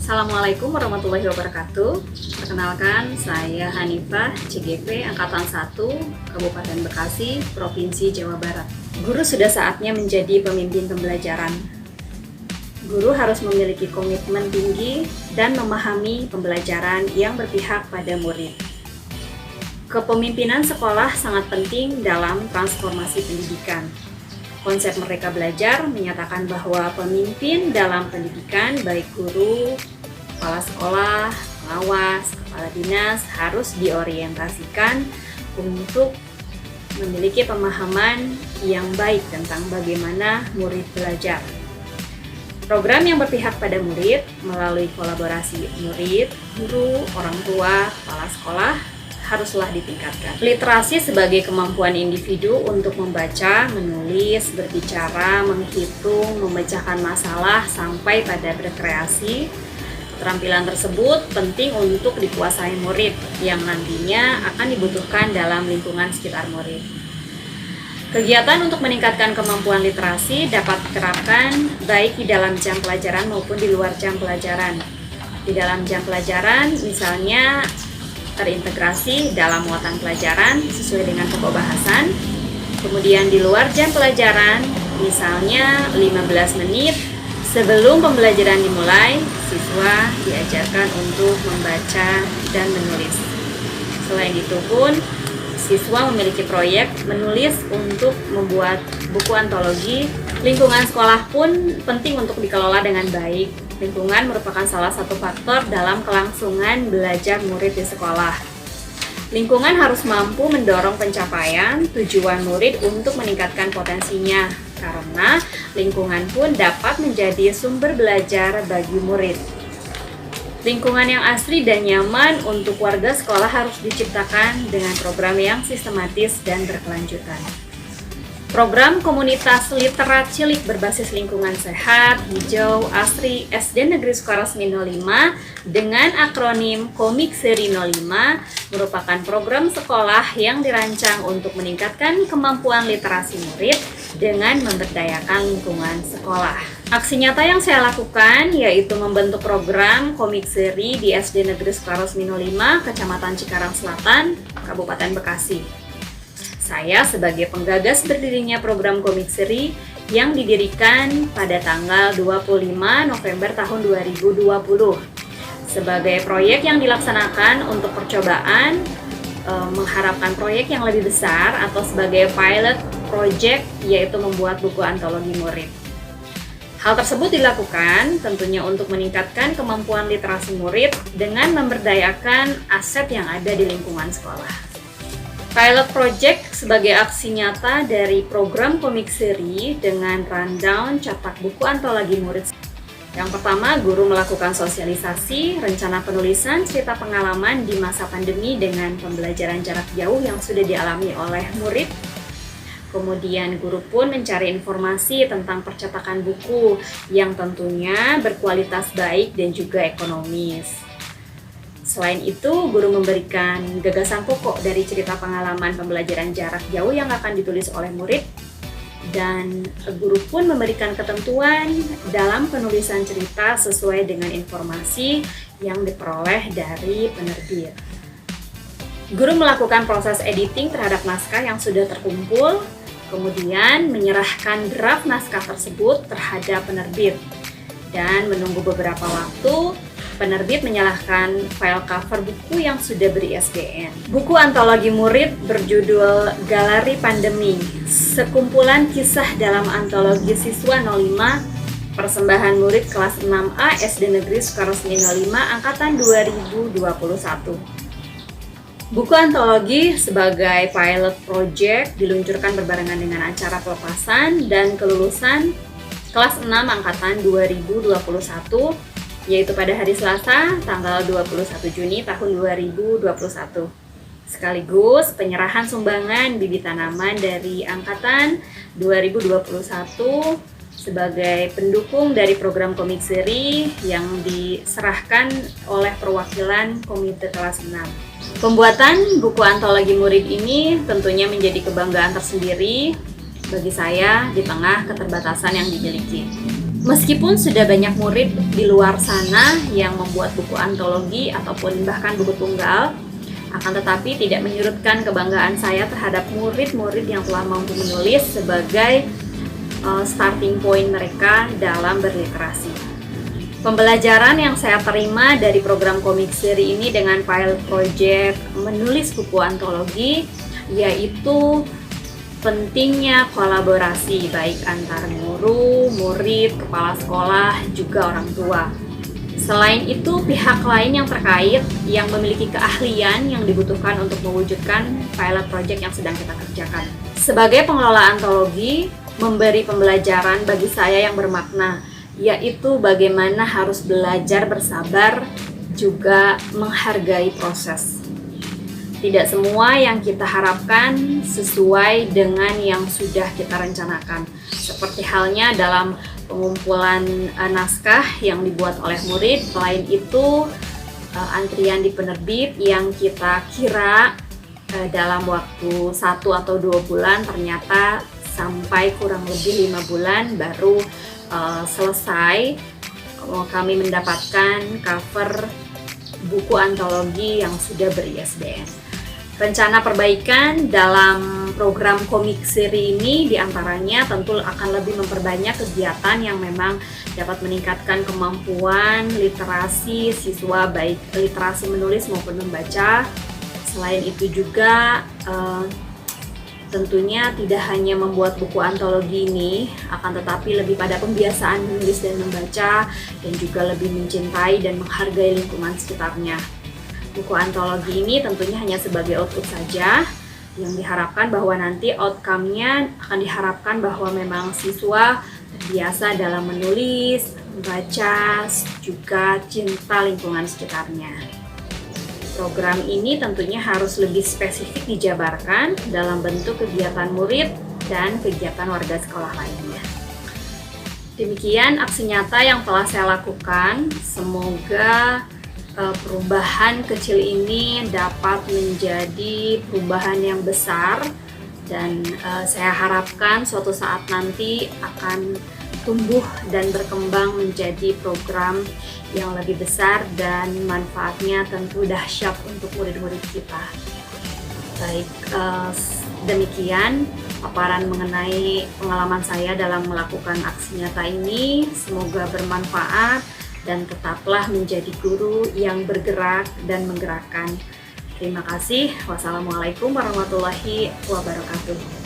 Assalamualaikum warahmatullahi wabarakatuh. Perkenalkan, saya Hanifah, CGP Angkatan 1, Kabupaten Bekasi, Provinsi Jawa Barat. Guru sudah saatnya menjadi pemimpin pembelajaran. Guru harus memiliki komitmen tinggi dan memahami pembelajaran yang berpihak pada murid. Kepemimpinan sekolah sangat penting dalam transformasi pendidikan. Konsep Merdeka Belajar menyatakan bahwa pemimpin dalam pendidikan, baik guru, kepala sekolah, pengawas, kepala dinas, harus diorientasikan untuk memiliki pemahaman yang baik tentang bagaimana murid belajar. Program yang berpihak pada murid melalui kolaborasi murid, guru, orang tua, kepala sekolah haruslah ditingkatkan. Literasi sebagai kemampuan individu untuk membaca, menulis, berbicara, menghitung, memecahkan masalah, sampai pada berkreasi. Keterampilan tersebut penting untuk dikuasai murid yang nantinya akan dibutuhkan dalam lingkungan sekitar murid. Kegiatan untuk meningkatkan kemampuan literasi dapat diterapkan baik di dalam jam pelajaran maupun di luar jam pelajaran. Di dalam jam pelajaran, misalnya terintegrasi dalam muatan pelajaran sesuai dengan pokok bahasan. Kemudian di luar jam pelajaran, misalnya 15 menit sebelum pembelajaran dimulai, siswa diajarkan untuk membaca dan menulis. Selain itu pun, siswa memiliki proyek menulis untuk membuat buku antologi. Lingkungan sekolah pun penting untuk dikelola dengan baik. Lingkungan merupakan salah satu faktor dalam kelangsungan belajar murid di sekolah. Lingkungan harus mampu mendorong pencapaian tujuan murid untuk meningkatkan potensinya, karena lingkungan pun dapat menjadi sumber belajar bagi murid. Lingkungan yang asri dan nyaman untuk warga sekolah harus diciptakan dengan program yang sistematis dan berkelanjutan. Program komunitas literat cilik berbasis lingkungan sehat, hijau, asri, SD Negeri Sukaresmi 05 dengan akronim Komik Seri 05 merupakan program sekolah yang dirancang untuk meningkatkan kemampuan literasi murid dengan memberdayakan lingkungan sekolah. Aksi nyata yang saya lakukan yaitu membentuk program Komik Seri di SD Negeri Sukaresmi 05, Kecamatan Cikarang Selatan, Kabupaten Bekasi. Saya sebagai penggagas berdirinya program Komik Seri yang didirikan pada tanggal 25 November tahun 2020. Sebagai proyek yang dilaksanakan untuk percobaan, mengharapkan proyek yang lebih besar atau sebagai pilot project, yaitu membuat buku antologi murid. Hal tersebut dilakukan tentunya untuk meningkatkan kemampuan literasi murid dengan memberdayakan aset yang ada di lingkungan sekolah. Pilot Project sebagai aksi nyata dari program Komik Seri dengan rundown cetak buku antologi murid. Yang pertama, guru melakukan sosialisasi rencana penulisan cerita pengalaman di masa pandemi dengan pembelajaran jarak jauh yang sudah dialami oleh murid. Kemudian guru pun mencari informasi tentang percetakan buku yang tentunya berkualitas baik dan juga ekonomis. Selain itu, guru memberikan gagasan pokok dari cerita pengalaman pembelajaran jarak jauh yang akan ditulis oleh murid, dan guru pun memberikan ketentuan dalam penulisan cerita sesuai dengan informasi yang diperoleh dari penerbit. Guru melakukan proses editing terhadap naskah yang sudah terkumpul, kemudian menyerahkan draft naskah tersebut terhadap penerbit, dan menunggu beberapa waktu. Penerbit menyalahkan file cover buku yang sudah beri-ISBN. Buku antologi murid berjudul Galeri Pandemi, sekumpulan kisah dalam antologi siswa 05, persembahan murid kelas 6A SD Negeri Sukaresmi 05 Angkatan 2021. Buku antologi sebagai pilot project diluncurkan berbarengan dengan acara pelepasan dan kelulusan kelas 6 Angkatan 2021, yaitu pada hari Selasa, tanggal 21 Juni tahun 2021. Sekaligus penyerahan sumbangan bibit tanaman dari Angkatan 2021 sebagai pendukung dari program Komik Seri yang diserahkan oleh perwakilan Komite Kelas 6. Pembuatan buku antologi murid ini tentunya menjadi kebanggaan tersendiri bagi saya di tengah keterbatasan yang dimiliki. Meskipun sudah banyak murid di luar sana yang membuat buku antologi ataupun bahkan buku tunggal, akan tetapi tidak menyurutkan kebanggaan saya terhadap murid-murid yang telah mampu menulis sebagai starting point mereka dalam berliterasi. Pembelajaran yang saya terima dari program komik seri ini dengan pilot project menulis buku antologi yaitu pentingnya kolaborasi baik antar guru, murid, kepala sekolah, juga orang tua. Selain itu, pihak lain yang terkait yang memiliki keahlian yang dibutuhkan untuk mewujudkan pilot project yang sedang kita kerjakan. Sebagai pengelola antologi, memberi pembelajaran bagi saya yang bermakna, yaitu bagaimana harus belajar bersabar, juga menghargai proses. Tidak semua yang kita harapkan sesuai dengan yang sudah kita rencanakan. Seperti halnya dalam pengumpulan naskah yang dibuat oleh murid. Selain itu, antrian di penerbit yang kita kira dalam waktu 1 atau 2 bulan ternyata sampai kurang lebih 5 bulan baru selesai. Kami mendapatkan cover buku antologi yang sudah ber-ISBN. Rencana perbaikan dalam program komik seri ini diantaranya tentu akan lebih memperbanyak kegiatan yang memang dapat meningkatkan kemampuan literasi siswa, baik literasi menulis maupun membaca. Selain itu juga tentunya tidak hanya membuat buku antologi ini, akan tetapi lebih pada pembiasaan menulis dan membaca, dan juga lebih mencintai dan menghargai lingkungan sekitarnya. Buku antologi ini tentunya hanya sebagai output saja, yang diharapkan bahwa nanti outcome-nya akan diharapkan bahwa memang siswa terbiasa dalam menulis, membaca, juga cinta lingkungan sekitarnya. Program ini tentunya harus lebih spesifik dijabarkan dalam bentuk kegiatan murid dan kegiatan warga sekolah lainnya. Demikian aksi nyata yang telah saya lakukan. Semoga perubahan kecil ini dapat menjadi perubahan yang besar, dan saya harapkan suatu saat nanti akan tumbuh dan berkembang menjadi program yang lebih besar dan manfaatnya tentu dahsyat untuk murid-murid kita. Baik, demikian paparan mengenai pengalaman saya dalam melakukan aksi nyata ini. Semoga bermanfaat dan tetaplah menjadi guru yang bergerak dan menggerakkan. Terima kasih. Wassalamualaikum warahmatullahi wabarakatuh.